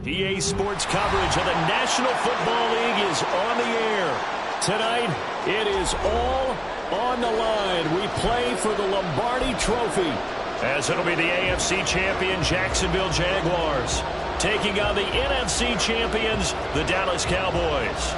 EA Sports coverage of the National Football League is on the air. Tonight, it is all on the line. We play for the Lombardi Trophy, as it'll be the AFC champion Jacksonville Jaguars taking on the NFC champions, the Dallas Cowboys.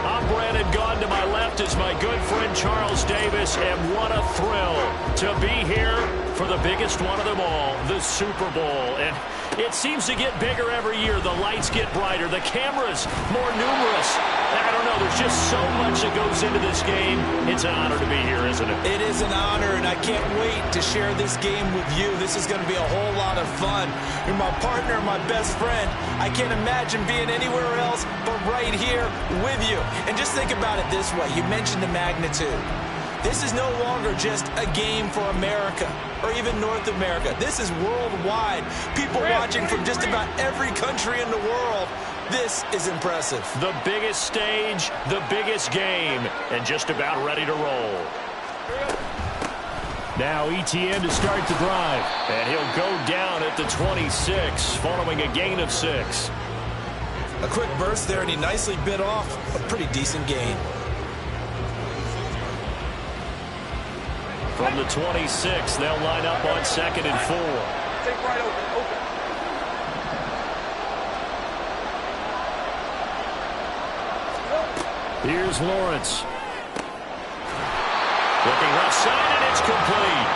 I'm Brandon Gaudin. To my left is my good friend Charles Davis, and what a thrill to be here for the biggest one of them all, the Super Bowl. And it seems to get bigger every year. The lights get brighter, the cameras more numerous. I don't know, there's just so much that goes into this game. It's an honor to be here, isn't it? It is an honor, and I can't wait to share this game with you. This is going to be a whole lot of fun. You're my partner, my best friend. I can't imagine being anywhere else but right here with you. And just think about it this way. You mentioned the magnitude. This is no longer just a game for America or even North America. This is worldwide. People watching from just about every country in the world. This is impressive. The biggest stage, the biggest game, and just about ready to roll. Now ETN to start the drive, and he'll go down at the 26 following a gain of 6. A quick burst there, and he nicely bit off a pretty decent gain. From the 26, they'll line up on 2nd and 4. Take right open. Here's Lawrence. Looking left side, and it's complete.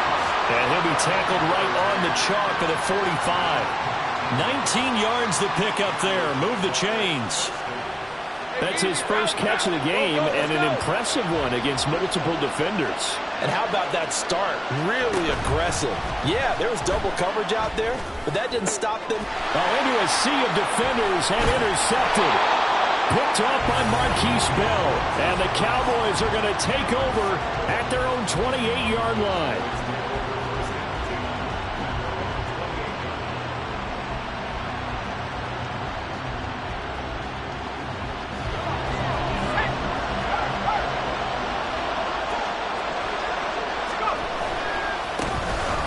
And he'll be tackled right on the chalk at the 45. 19 yards to pick up there. Move the chains. That's his first catch of the game, and an impressive one against multiple defenders. And how about that start? Really aggressive. Yeah, there was double coverage out there, but that didn't stop them. Into a sea of defenders and intercepted. Picked off by Marquise Bell. And the Cowboys are going to take over at their own 28-yard line.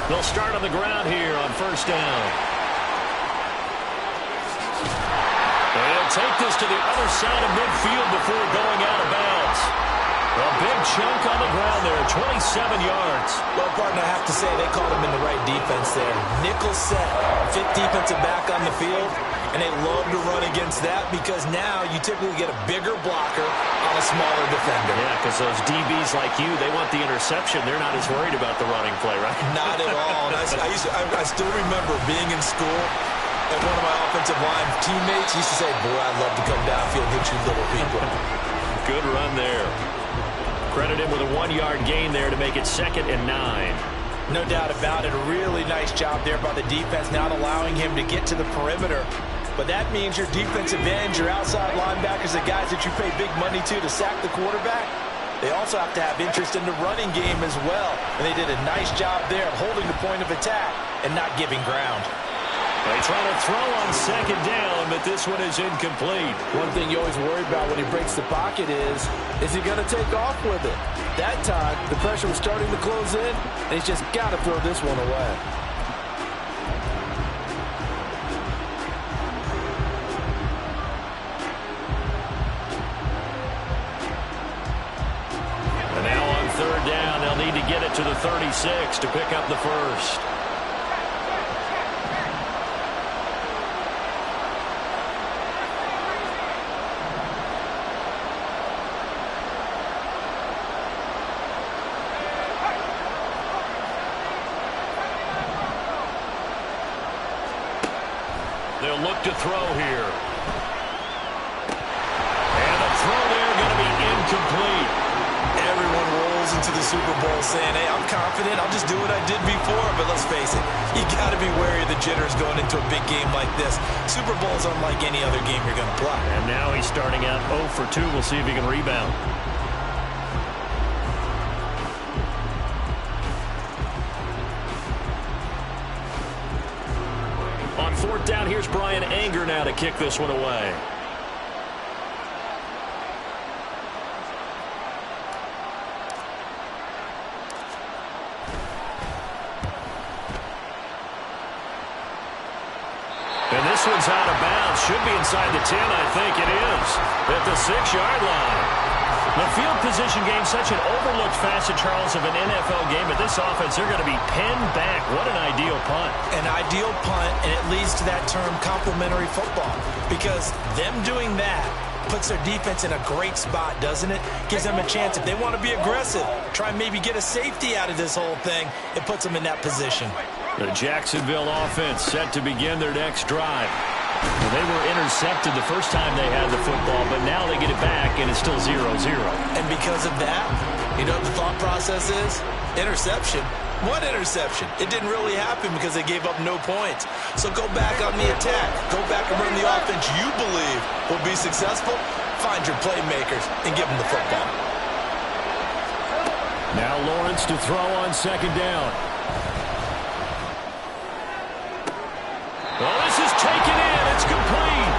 They'll start on the ground here on 1st down. They'll take this to the other side of midfield before going out of bounds. A big chunk on the ground there, 27 yards. Well, partner, I have to say they called him in the right defense there. Nickel set, 5th defensive back on the field, and they love to run against that because now you typically get a bigger blocker on a smaller defender. Yeah, because those DBs like you, they want the interception. They're not as worried about the running play, right? Not at all. And I still remember being in school, and one of my offensive line teammates used to say, boy, I'd love to come downfield and hit you little people. Good run there. Credit him with a 1-yard gain there to make it 2nd and 9. No doubt about it. A really nice job there by the defense, not allowing him to get to the perimeter. But that means your defensive ends, your outside linebackers, the guys that you pay big money to sack the quarterback, they also have to have interest in the running game as well. And they did a nice job there of holding the point of attack and not giving ground. They try to throw on 2nd down, but this one is incomplete. One thing you always worry about when he breaks the pocket is he going to take off with it? That time, the pressure was starting to close in, and he's just got to throw this one away. And now on 3rd down, they'll need to get it to the 36 to pick up the first. They'll look to throw here. And the throw there going to be incomplete. Everyone rolls into the Super Bowl saying, hey, I'm confident. I'll just do what I did before. But let's face it, you got to be wary of the jitters going into a big game like this. Super Bowl is unlike any other game you're going to play. And now he's starting out 0 for 2. We'll see if he can rebound. On 4th down, here's Brian Anger now to kick this one away. And this one's out of bounds. Should be inside the 10, I think it is. At the 6-yard line. The field position game, such an overlooked facet, Charles, of an NFL game. But this offense, they're going to be pinned back. What an ideal punt. An ideal punt, and it leads to that term complementary football. Because them doing that puts their defense in a great spot, doesn't it? Gives them a chance. If they want to be aggressive, try and maybe get a safety out of this whole thing, it puts them in that position. The Jacksonville offense set to begin their next drive. Well, they were intercepted the first time they had the football, but now they get it back, and it's still 0-0. And because of that, you know what the thought process is? Interception. What interception? It didn't really happen because they gave up no points. So go back on the attack. Go back and run the offense you believe will be successful. Find your playmakers and give them the football. Now Lawrence to throw on second down. Well, this is taken in. It's complete.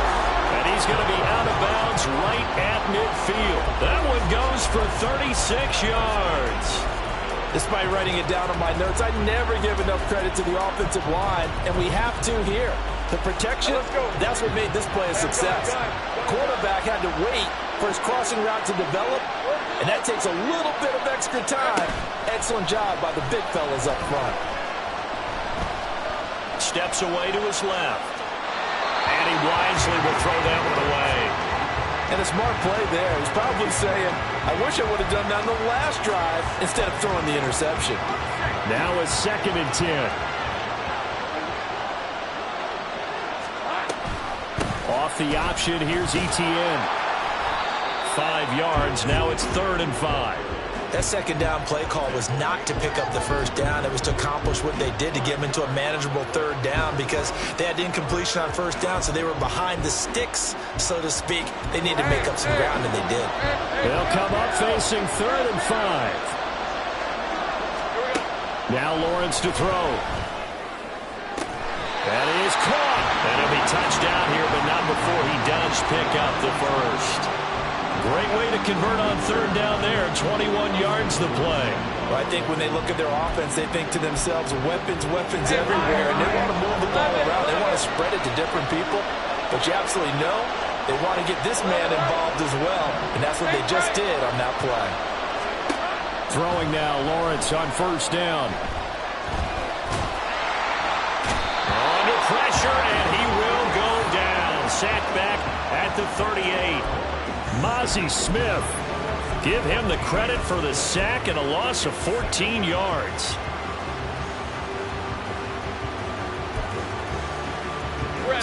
And he's going to be out of bounds right at midfield. That one goes for 36 yards. Despite writing it down on my notes, I never give enough credit to the offensive line, and we have to here. The protection, that's what made this play a success. Quarterback had to wait for his crossing route to develop, and that takes a little bit of extra time. Excellent job by the big fellas up front. Steps away to his left. And he wisely will throw that one away. And a smart play there. He's probably saying, I wish I would have done that on the last drive instead of throwing the interception. Now a 2nd and 10. Off the option, here's Etienne. 5 yards, now it's 3rd and 5. That second down play call was not to pick up the first down. It was to accomplish what they did to get them into a manageable 3rd down because they had incompletion on first down, so they were behind the sticks, so to speak. They needed to make up some ground, and they did. They'll come up facing 3rd and 5. Now Lawrence to throw. That is caught. And he'll be touched down here, but not before he does pick up the first. Great way to convert on 3rd down there. 21 yards to play. Well, I think when they look at their offense, they think to themselves, weapons, weapons everywhere. And they want to move the ball around. They want to spread it to different people. But you absolutely know they want to get this man involved as well. And that's what they just did on that play. Throwing now, Lawrence on 1st down. Under pressure, and he will go down. Sacked back at the 38. Mazi Smith, give him the credit for the sack and a loss of 14 yards.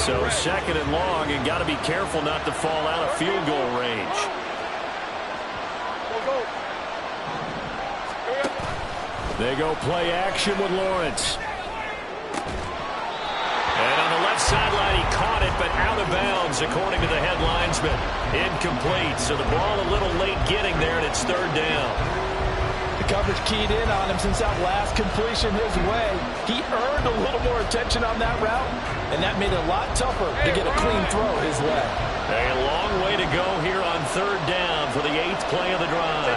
So 2nd and long, and got to be careful not to fall out of field goal range. They go play action with Lawrence. And on the left sideline, he caught it, but out of bounds, according to the head linesman. Incomplete, so the ball a little late getting there, and it's 3rd down. The coverage keyed in on him since that last completion his way. He earned a little more attention on that route, and that made it a lot tougher to get a clean throw his way. A long way to go here on 3rd down for the 8th play of the drive.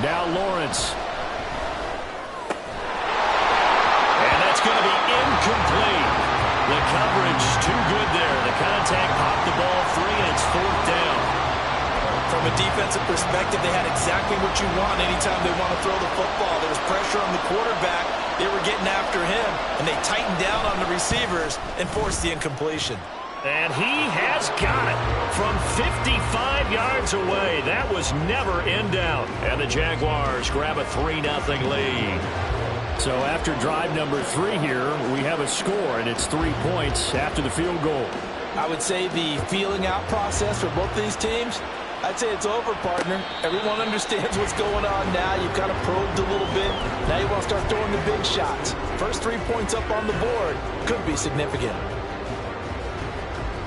Now Lawrence. Going to be incomplete. The coverage too good there. The contact popped the ball free, and it's 4th down. From a defensive perspective, they had exactly what you want anytime they want to throw the football. There was pressure on the quarterback. They were getting after him, and they tightened down on the receivers and forced the incompletion. And he has got it from 55 yards away. That was never in doubt. And the Jaguars grab a 3-0 lead. So after drive number 3 here, we have a score, and it's 3 points after the field goal. I would say the feeling out process for both these teams, I'd say it's over, partner. Everyone understands what's going on now. You've kind of probed a little bit. Now you want to start throwing the big shots. First 3 points up on the board could be significant.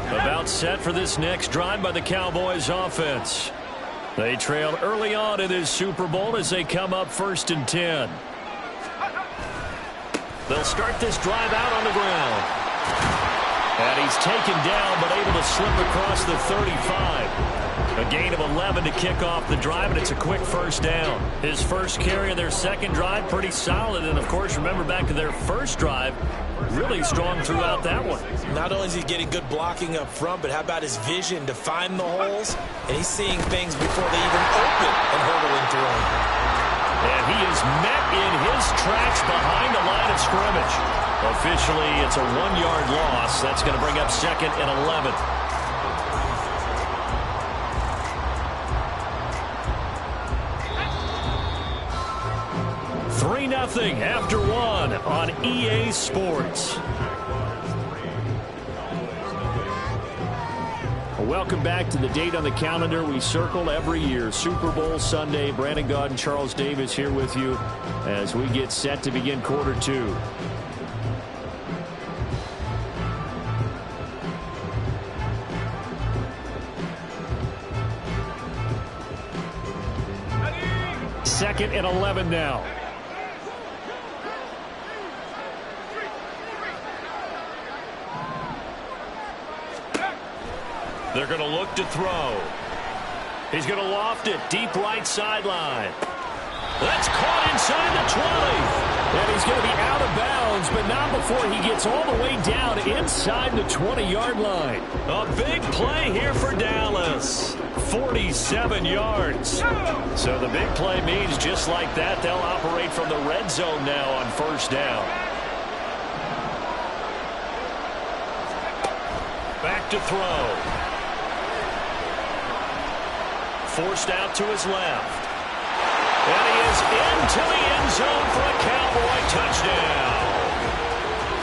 About set for this next drive by the Cowboys offense. They trailed early on in this Super Bowl as they come up 1st and 10. They'll start this drive out on the ground. And he's taken down, but able to slip across the 35. A gain of 11 to kick off the drive, and it's a quick first down. His first carry of their second drive, pretty solid. And, of course, remember back to their first drive, really strong throughout that one. Not only is he getting good blocking up front, but how about his vision to find the holes? And he's seeing things before they even open and hurdling through them. And he is met in his tracks behind the line of scrimmage. Officially, it's a 1-yard loss. That's going to bring up 2nd and 11. Nothing after one on EA Sports. Welcome back to the date on the calendar we circle every year. Super Bowl Sunday. Brandon Gaudin and Charles Davis here with you as we get set to begin quarter 2. Second and 11 now. They're going to look to throw. He's going to loft it deep right sideline. That's caught inside the 20. And he's going to be out of bounds, but not before he gets all the way down inside the 20-yard line. A big play here for Dallas. 47 yards. So the big play means just like that, they'll operate from the red zone now on first down. Back to throw. Forced out to his left. And he is into the end zone for a Cowboy touchdown.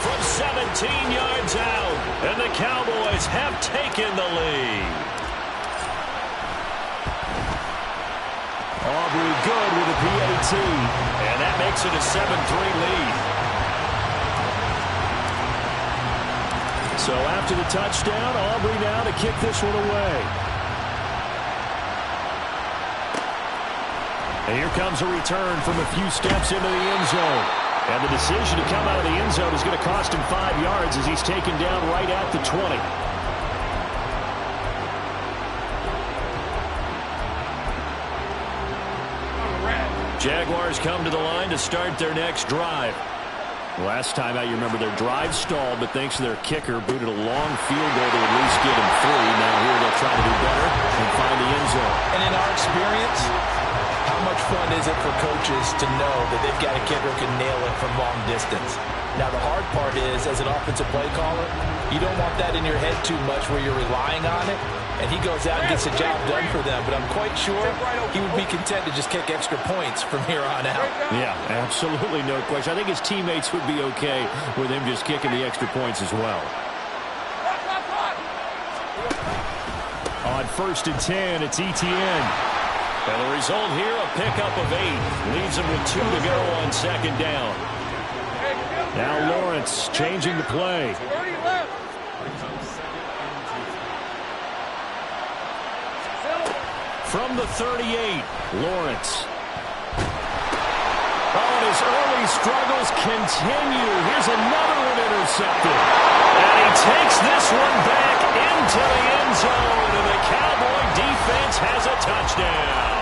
From 17 yards out. And the Cowboys have taken the lead. Aubrey good with a PAT. And that makes it a 7-3 lead. So after the touchdown, Aubrey now to kick this one away. And here comes a return from a few steps into the end zone. And the decision to come out of the end zone is going to cost him 5 yards as he's taken down right at the 20. Jaguars come to the line to start their next drive. Last time out, you remember their drive stalled, but thanks to their kicker, booted a long field goal to at least get him 3. Now here they'll try to do better and find the end zone. And in our experience, how much fun is it for coaches to know that they've got a kicker who can nail it from long distance? Now, the hard part is, as an offensive play caller, you don't want that in your head too much where you're relying on it, and he goes out and gets the job done for them. But I'm quite sure he would be content to just kick extra points from here on out. Yeah, absolutely no question. I think his teammates would be okay with him just kicking the extra points as well. On 1st and 10, it's Etienne. And the result here, a pickup of 8. Leaves him with 2 to go on 2nd down. Now Lawrence changing the play. From the 38, Lawrence. Oh, and his early struggles continue. Here's another one intercepted. And he takes this one back into the end zone. And the Cowboy defense has a touchdown.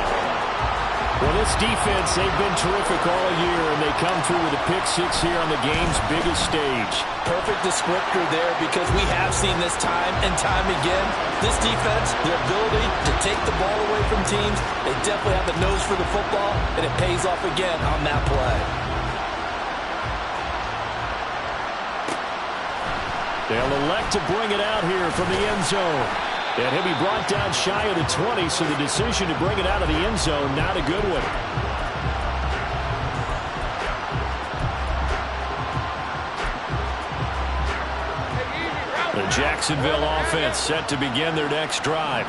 Well, this defense, they've been terrific all year, and they come through with a pick-6 here on the game's biggest stage. Perfect descriptor there, because we have seen this time and time again. This defense, their ability to take the ball away from teams, they definitely have the nose for the football, and it pays off again on that play. They'll elect to bring it out here from the end zone. And he'll be brought down shy of the 20, so the decision to bring it out of the end zone, not a good one. The Jacksonville offense set to begin their next drive.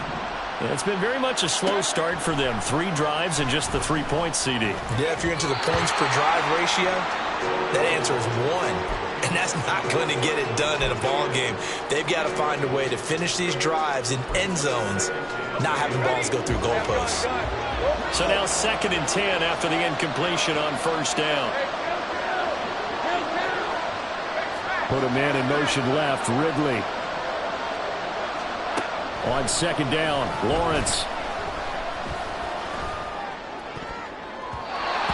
It's been very much a slow start for them. 3 drives and just the 3 points, CD. Yeah, if you're into the points per drive ratio, that answer is 1. And that's not going to get it done in a ball game. They've got to find a way to finish these drives in end zones, not having balls go through goalposts. So now 2nd and 10 after the incompletion on 1st down. Put a man in motion left, Ridley. On second down, Lawrence.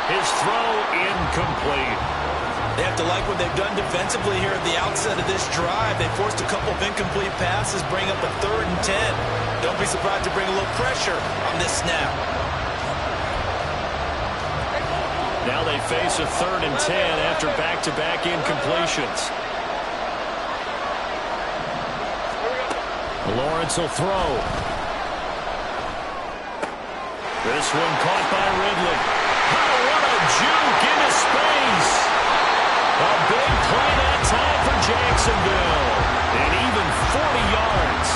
His throw incomplete. They have to like what they've done defensively here at the outset of this drive. They forced a couple of incomplete passes, bring up a 3rd and 10. Don't be surprised to bring a little pressure on this snap. Now they face a 3rd and 10 after back-to-back incompletions. Lawrence will throw. This one caught by Ridley. Oh, what a juke into space. A big play that time for Jacksonville. And even 40 yards.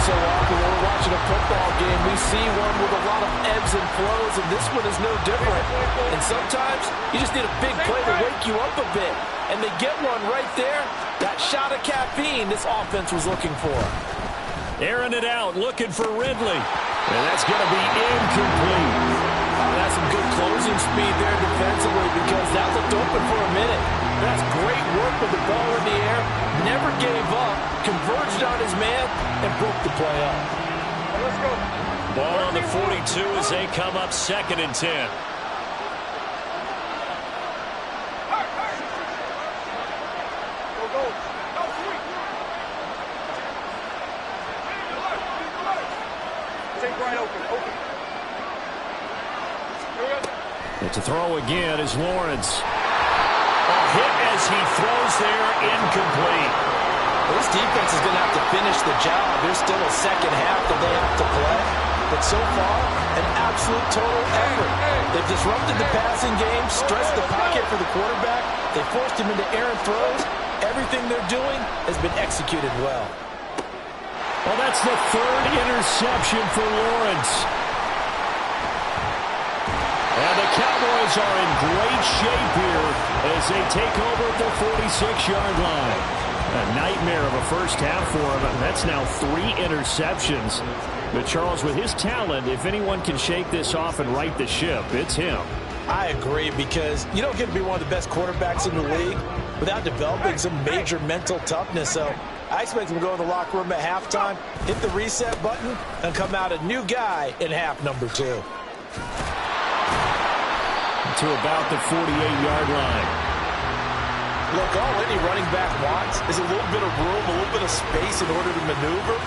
So often when we're watching a football game, we see one with a lot of ebbs and flows, and this one is no different. And sometimes you just need a big play to wake you up a bit. And they get one right there. That shot of caffeine this offense was looking for. Airing it out, looking for Ridley. And that's going to be incomplete. That's some good closing speed there defensively because that looked open for a minute. That's great work with the ball in the air. Never gave up, converged on his man, and broke the play up. Let's go. Ball on the 42 as they come up 2nd and 10. To throw again is Lawrence. A hit as he throws there, incomplete. This defense is going to have to finish the job. There's still a second half that they have to play. But so far, an absolute total effort. They've disrupted the passing game, stressed the pocket for the quarterback. They forced him into errant throws. Everything they're doing has been executed well. Well, that's the 3rd interception for Lawrence. And the Cowboys are in great shape here as they take over at the 46-yard line. A nightmare of a first half for him. That's now 3 interceptions. But Charles, with his talent, if anyone can shake this off and right the ship, it's him. I agree, because you don't get to be one of the best quarterbacks in the league without developing some major mental toughness. So I expect him to go in the locker room at halftime, hit the reset button, and come out a new guy in half number 2. To about the 48-yard line. Look, all any running back wants is a little bit of room, a little bit of space in order to maneuver.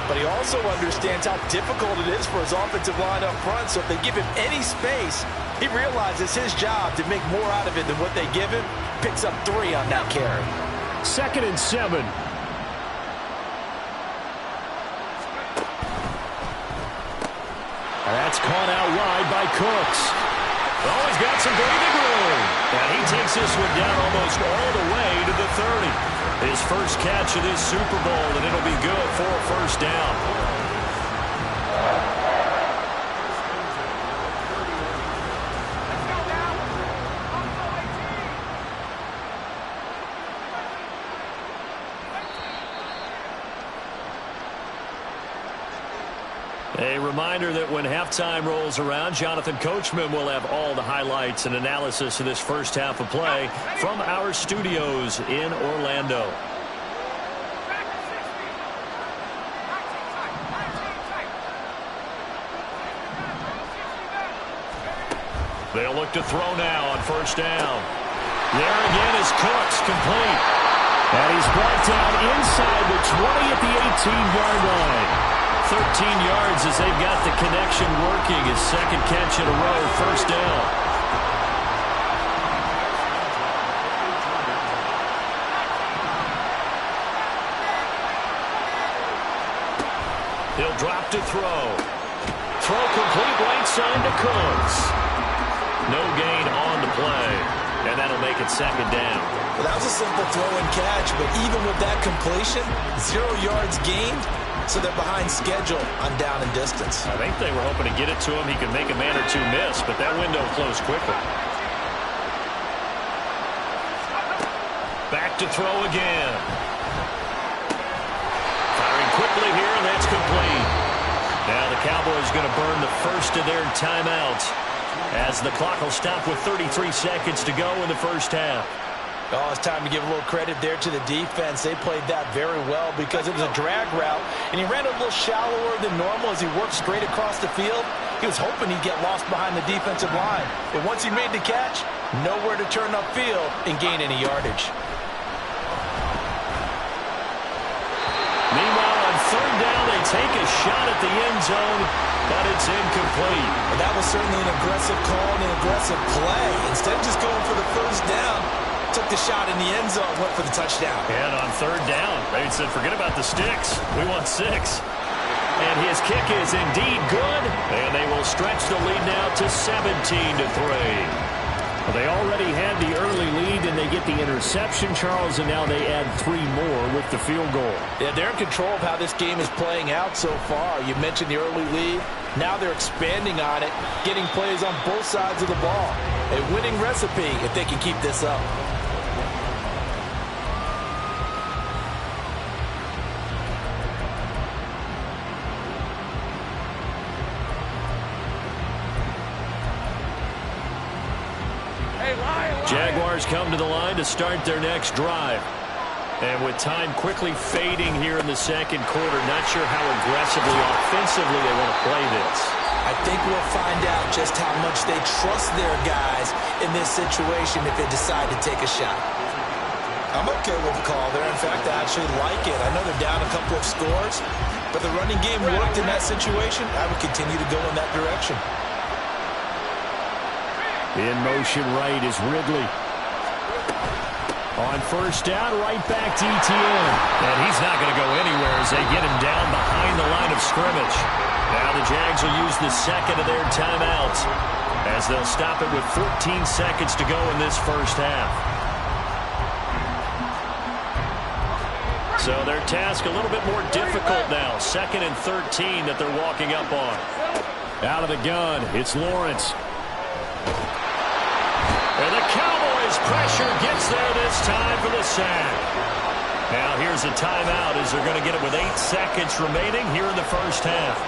But he also understands how difficult it is for his offensive line up front. So if they give him any space, he realizes his job to make more out of it than what they give him. Picks up 3 on that carry. 2nd and 7. That's caught out wide by Cooks. Oh, he's got some breathing room. And he takes this one down almost all the way to the 30. His first catch of this Super Bowl, and it'll be good for a first down. A reminder that when halftime rolls around, Jonathan Coachman will have all the highlights and analysis of this first half of play from our studios in Orlando. They'll look to throw now on first down. There again is Cooks, complete. And he's brought down inside the 20 at the 18-yard line. 13 yards as they've got the connection working. His 2nd catch in a row, first down. He'll drop to throw. Throw complete right side to Cooks. No gain on the play, and that'll make it 2nd down. Well, that was a simple throw and catch, but even with that completion, 0 yards gained. So they're behind schedule on down and distance. I think they were hoping to get it to him. He could make a man or 2 miss, but that window closed quickly. Back to throw again. Firing quickly here, and that's complete. Now the Cowboys going to burn the first of their timeouts as the clock will stop with 33 seconds to go in the first half. Oh, it's time to give a little credit there to the defense. They played that very well because it was a drag route, and he ran a little shallower than normal as he worked straight across the field. He was hoping he'd get lost behind the defensive line. But once he made the catch, nowhere to turn upfield and gain any yardage. Meanwhile, on third down, they take a shot at the end zone, but it's incomplete. And that was certainly an aggressive call and an aggressive play. Instead of just going for the first down, took the shot in the end zone, went for the touchdown. And on third down, they said, forget about the sticks. We want 6. And his kick is indeed good, and they will stretch the lead now to 17-3. Well, they already had the early lead, and they get the interception, Charles, and now they add 3 more with the field goal. Yeah, they're in control of how this game is playing out so far. You mentioned the early lead. Now they're expanding on it, getting plays on both sides of the ball. A winning recipe if they can keep this up. Jaguars come to the line to start their next drive. And with time quickly fading here in the second quarter, not sure how aggressively, offensively they want to play this. I think we'll find out just how much they trust their guys in this situation if they decide to take a shot. I'm okay with the call there. In fact, I actually like it. I know they're down a couple of scores, but the running game worked in that situation. I would continue to go in that direction. In motion right is Ridley. On first down, right back to Etienne. And he's not going to go anywhere as they get him down behind the line of scrimmage. Now the Jags will use the second of their timeouts as they'll stop it with 14 seconds to go in this first half. So their task a little bit more difficult now. 2nd and 13 that they're walking up on. Out of the gun, it's Lawrence. And the Cowboys pressure gets there this time for the sack. Now here's a timeout as they're going to get it with 8 seconds remaining here in the first half.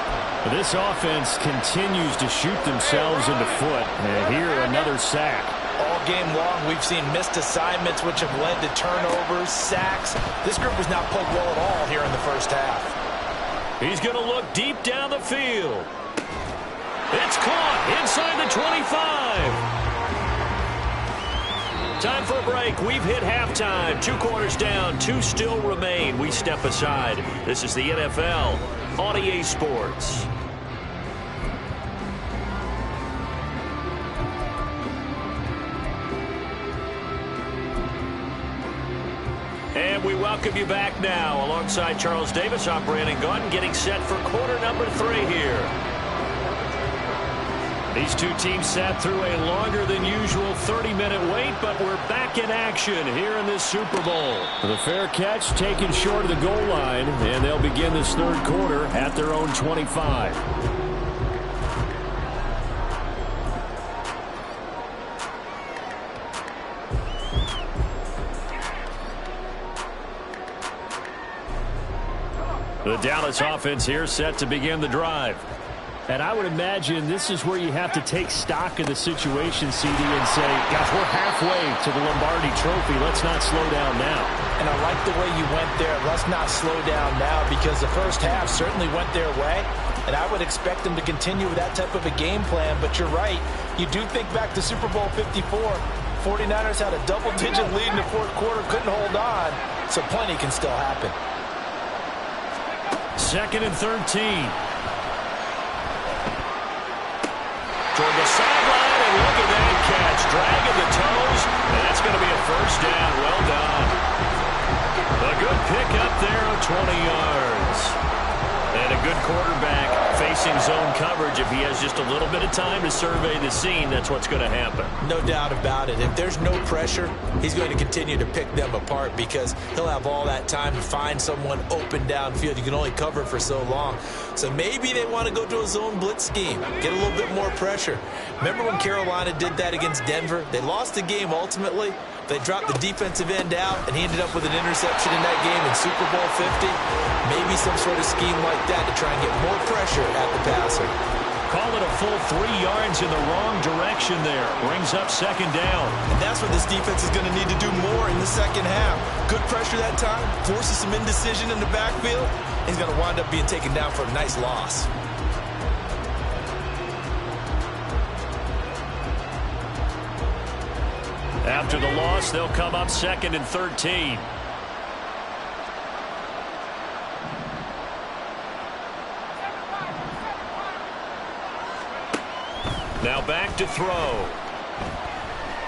This offense continues to shoot themselves in the foot. And here another sack. All game long, we've seen missed assignments which have led to turnovers, sacks. This group was not played well at all here in the first half. He's going to look deep down the field. It's caught inside the 25. Time for a break. We've hit halftime. 2 quarters down. 2 still remain. We step aside. This is the NFL on EA Sports. And we welcome you back now alongside Charles Davis. I'm Brandon Gaudin getting set for quarter number 3 here. These two teams sat through a longer than usual 30-minute wait, but we're back in action here in this Super Bowl. The fair catch taken short of the goal line, and they'll begin this third quarter at their own 25. The Dallas offense here set to begin the drive. And I would imagine this is where you have to take stock of the situation, CD, and say, gosh, we're halfway to the Lombardi Trophy. Let's not slow down now. And I like the way you went there. Let's not slow down now, because the first half certainly went their way. And I would expect them to continue with that type of a game plan. But you're right. You do think back to Super Bowl 54. 49ers had a double-digit lead in the fourth quarter, couldn't hold on. So plenty can still happen. 2nd and 13. Toward the sideline, and look at that catch. Dragging the toes, and that's going to be a first down. Well done. A good pick up there of 20 yards. And a good quarterback facing zone coverage. If he has just a little bit of time to survey the scene, that's what's going to happen. No doubt about it. If there's no pressure, he's going to continue to pick them apart because he'll have all that time to find someone open downfield. You can only cover for so long. So maybe they want to go to a zone blitz scheme, get a little bit more pressure. Remember when Carolina did that against Denver? They lost the game ultimately. They dropped the defensive end out, and he ended up with an interception in that game in Super Bowl 50. Maybe some sort of scheme like that to try and get more pressure at the passer. Call it a full 3 yards in the wrong direction there. Brings up second down. And that's where this defense is going to need to do more in the second half. Good pressure that time, forces some indecision in the backfield. He's going to wind up being taken down for a nice loss. After the loss, they'll come up 2nd and 13. Now back to throw.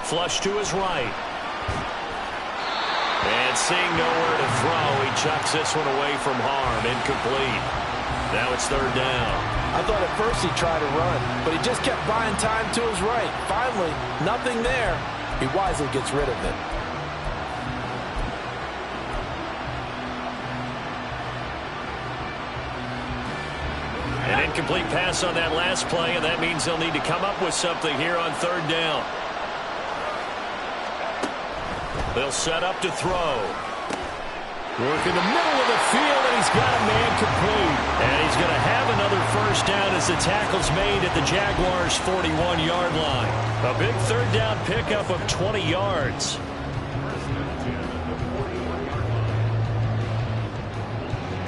Flush to his right. And seeing nowhere to throw, he chucks this one away from harm. Incomplete. Now it's 3rd down. I thought at first he'd try to run, but he just kept buying time to his right. Finally, nothing there. He wisely gets rid of it. An incomplete pass on that last play, and that means they'll need to come up with something here on 3rd down. They'll set up to throw. Work in the middle of the field, and he's got a man complete. And he's going to have another 1st down as the tackle's made at the Jaguars' 41-yard line. A big 3rd down pickup of 20 yards.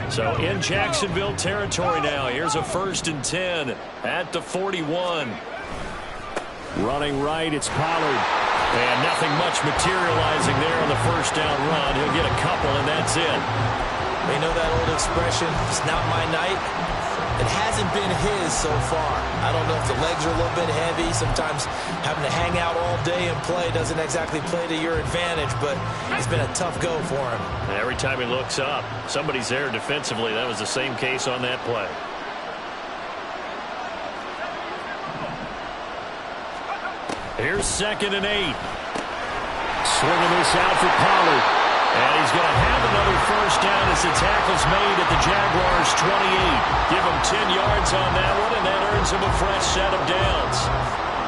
So in Jacksonville territory now. Here's a 1st and 10 at the 41. Running right, it's Pollard. And nothing much materializing there on the 1st down run. He'll get a couple, and that's it. You know that old expression, it's not my night? It hasn't been his so far. I don't know if the legs are a little bit heavy. Sometimes having to hang out all day and play doesn't exactly play to your advantage, but it's been a tough go for him. And every time he looks up, somebody's there defensively. That was the same case on that play. Here's 2nd and 8. Swinging this out for Pollard. And he's going to have another 1st down as the tackle's made at the Jaguars' 28. Give him 10 yards on that one, and that earns him a fresh set of downs.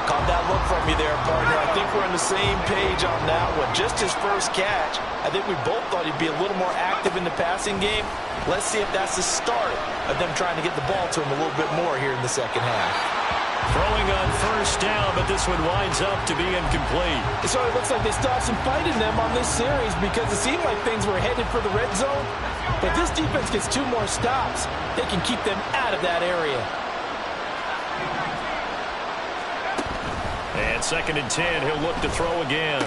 Caught that look from you there, partner. I think we're on the same page on that one. Just his first catch. I think we both thought he'd be a little more active in the passing game. Let's see if that's the start of them trying to get the ball to him a little bit more here in the second half. Throwing on 1st down, but this one winds up to be incomplete. So it looks like they still have some fight in them on this series because it seemed like things were headed for the red zone. But this defense gets 2 more stops. They can keep them out of that area. And 2nd and 10, he'll look to throw again.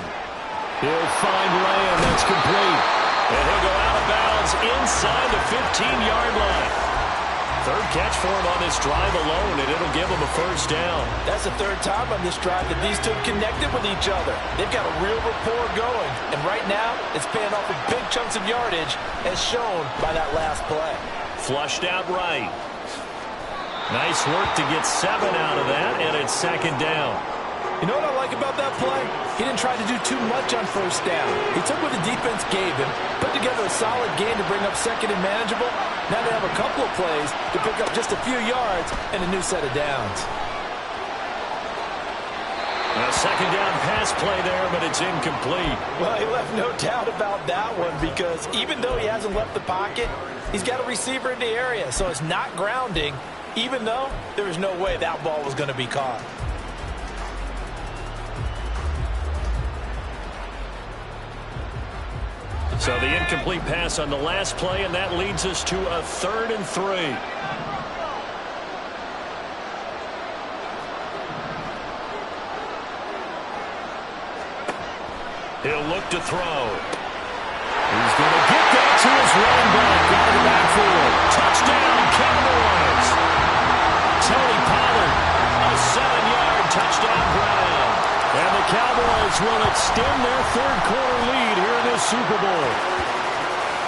He'll find Lamb. That's complete. And he'll go out of bounds inside the 15-yard line. 3rd catch for him on this drive alone, and it'll give him a 1st down. That's the 3rd time on this drive that these two connected with each other. They've got a real rapport going, and right now it's paying off with big chunks of yardage, as shown by that last play. Flushed out right. Nice work to get 7 out of that, and it's 2nd down. You know what I like about that play? He didn't try to do too much on 1st down. He took what the defense gave him, put together a solid game to bring up 2nd and manageable. Now they have a couple of plays to pick up just a few yards and a new set of downs. A 2nd down pass play there, but it's incomplete. Well, he left no doubt about that one because even though he hasn't left the pocket, he's got a receiver in the area, so it's not grounding, even though there was no way that ball was going to be caught. So the incomplete pass on the last play, and that leads us to a 3rd and 3. He'll look to throw. He's going to get that to his running back out of the backfield. Touchdown, Cowboys. Tony Pollard, a 7-yard touchdown grab. And the Cowboys will extend their 3rd quarter lead here in this Super Bowl.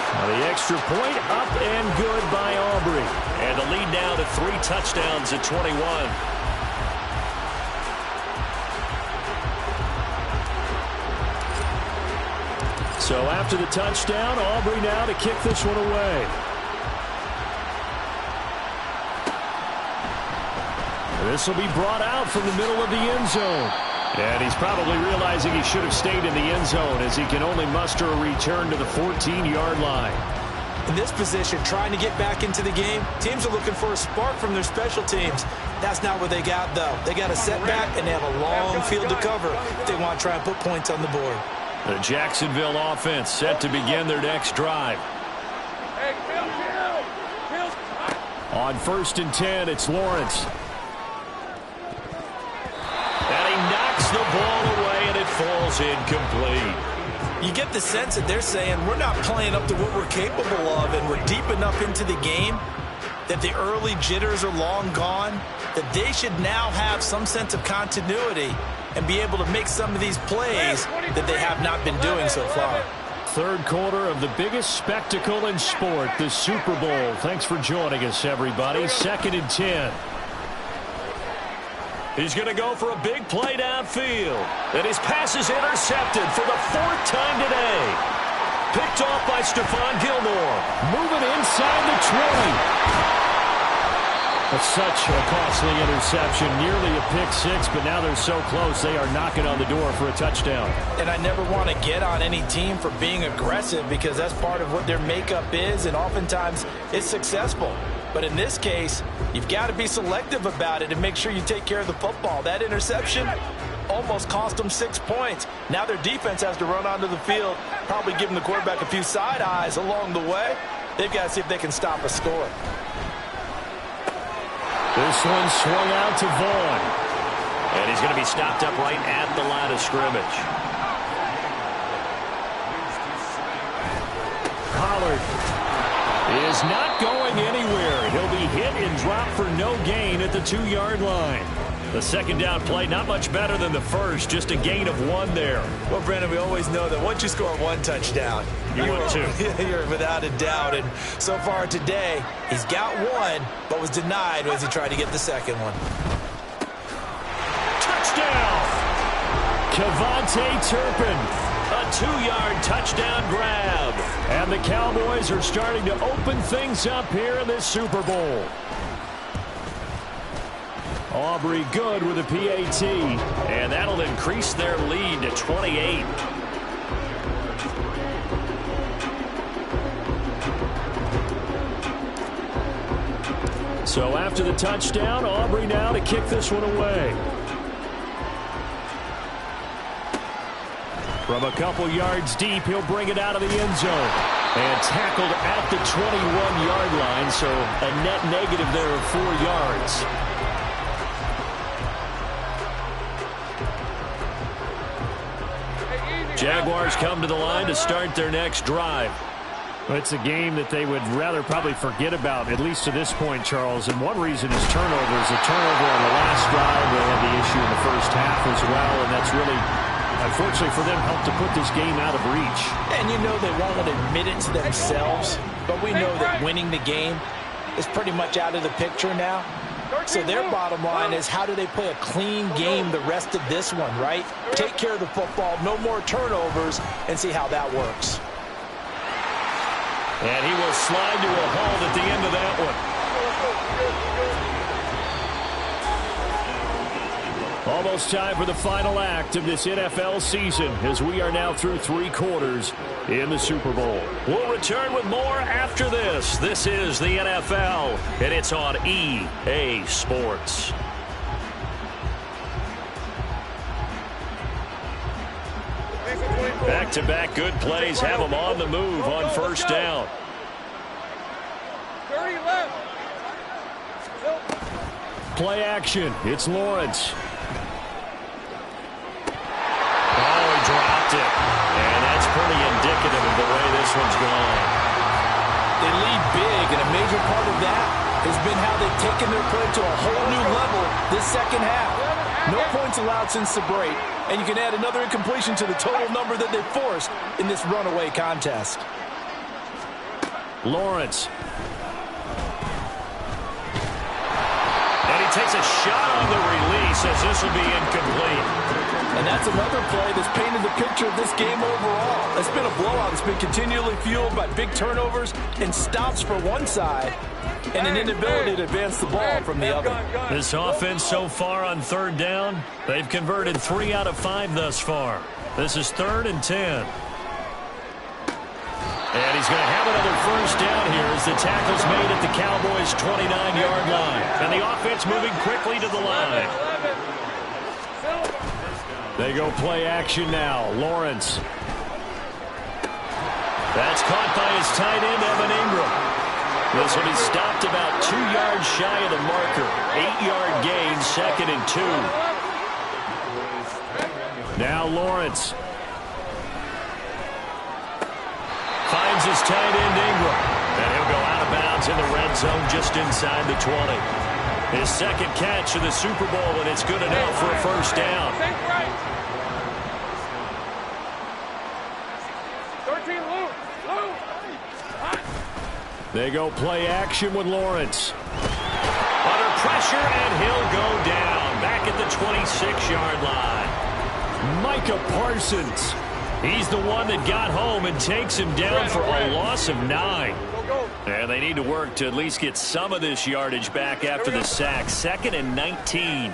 Now the extra point up and good by Aubrey. And the lead now to 3 touchdowns at 21. So after the touchdown, Aubrey now to kick this one away. This will be brought out from the middle of the end zone. And he's probably realizing he should have stayed in the end zone as he can only muster a return to the 14-yard line. In this position, trying to get back into the game, teams are looking for a spark from their special teams. That's not what they got, though. They got a setback, and they have a long field to cover if they want to try and put points on the board. The Jacksonville offense set to begin their next drive. On 1st and 10, it's Lawrence. And he knocks the ball away, and it falls incomplete. You get the sense that they're saying we're not playing up to what we're capable of, and we're deep enough into the game that the early jitters are long gone, that they should now have some sense of continuity and be able to make some of these plays that they have not been doing so far. Third quarter of the biggest spectacle in sport, the Super Bowl. Thanks for joining us, everybody. 2nd and 10. He's going to go for a big play downfield. And his pass is intercepted for the 4th time today. Picked off by Stephon Gilmore. Moving inside the 20. That's such a costly interception. Nearly a pick six, but now they're so close they are knocking on the door for a touchdown. And I never want to get on any team for being aggressive because that's part of what their makeup is, and oftentimes it's successful. But in this case, you've got to be selective about it and make sure you take care of the football. That interception almost cost them 6 points. Now their defense has to run onto the field, probably giving the quarterback a few side eyes along the way. They've got to see if they can stop a score. This one swung out to Vaughn. And he's going to be stopped up right at the line of scrimmage. Pollard is not going anywhere. He'll be hit and dropped for no gain at the 2-yard line. The second down play, not much better than the first, just a gain of 1 there. Well, Brandon, we always know that once you score 1 touchdown, you want 2. You're without a doubt. And so far today, he's got 1, but was denied as he tried to get the second one. Touchdown! KaVontae Turpin, a 2-yard touchdown grab. And the Cowboys are starting to open things up here in this Super Bowl. Aubrey good with a PAT, and that'll increase their lead to 28. So after the touchdown, Aubrey now to kick this one away. From a couple yards deep, he'll bring it out of the end zone. And tackled at the 21-yard line, so a net negative there of 4 yards. Jaguars come to the line to start their next drive. It's a game that they would rather probably forget about, at least to this point, Charles. And one reason is turnovers. A turnover on the last drive. They had the issue in the first half as well, and that's really, unfortunately for them, helped to put this game out of reach. And you know they won't admit it to themselves, but we know that winning the game is pretty much out of the picture now. So their bottom line is, how do they play a clean game the rest of this one, right? Take care of the football, no more turnovers, and see how that works. And he will slide to a hold at the end of that one. Almost time for the final act of this NFL season as we are now through 3 quarters in the Super Bowl. We'll return with more after this. This is the NFL, and it's on EA Sports. Back-to-back good plays have them on the move on first down. 30 left. Play action. It's Lawrence. Oh, he dropped it. And that's pretty indicative of the way this one's gone. They lead big, and a major part of that has been how they've taken their play to a whole new level this second half. No points allowed since the break, and you can add another incompletion to the total number that they forced in this runaway contest. Lawrence. And he takes a shot on the release as this will be incomplete. And that's another play that's painted the picture of this game overall. It's been a blowout. It's been continually fueled by big turnovers and stops for one side and an inability to advance the ball from the other. This offense so far on third down, they've converted 3 out of 5 thus far. This is 3rd and 10. And he's going to have another first down here as the tackle's made at the Cowboys' 29-yard line. And the offense moving quickly to the line. They go play action now. Lawrence. That's caught by his tight end, Evan Ingram. This will be stopped about 2 yards shy of the marker. 8-yard gain, 2nd and 2. Now Lawrence. Finds his tight end, Ingram. And he'll go out of bounds in the red zone just inside the 20. His second catch of the Super Bowl, and it's good enough for a first down. They go play action with Lawrence. Under pressure, and he'll go down. Back at the 26-yard line. Micah Parsons. He's the one that got home and takes him down for a loss of 9. And they need to work to at least get some of this yardage back after the sack. 2nd and 19.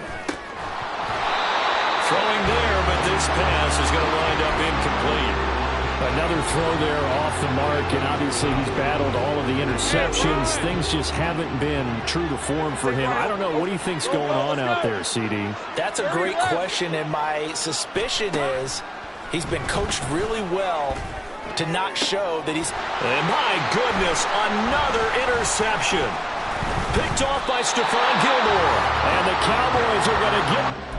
Throwing there, but this pass is going to wind up incomplete. Another throw there off the mark, and obviously he's battled all of the interceptions. Things just haven't been true to form for him. I don't know. What do you think's going on out there, CD? That's a great question, and my suspicion is he's been coached really well to not show that he's... And my goodness, another interception. Picked off by Stephon Gilmore. And the Cowboys are going to get...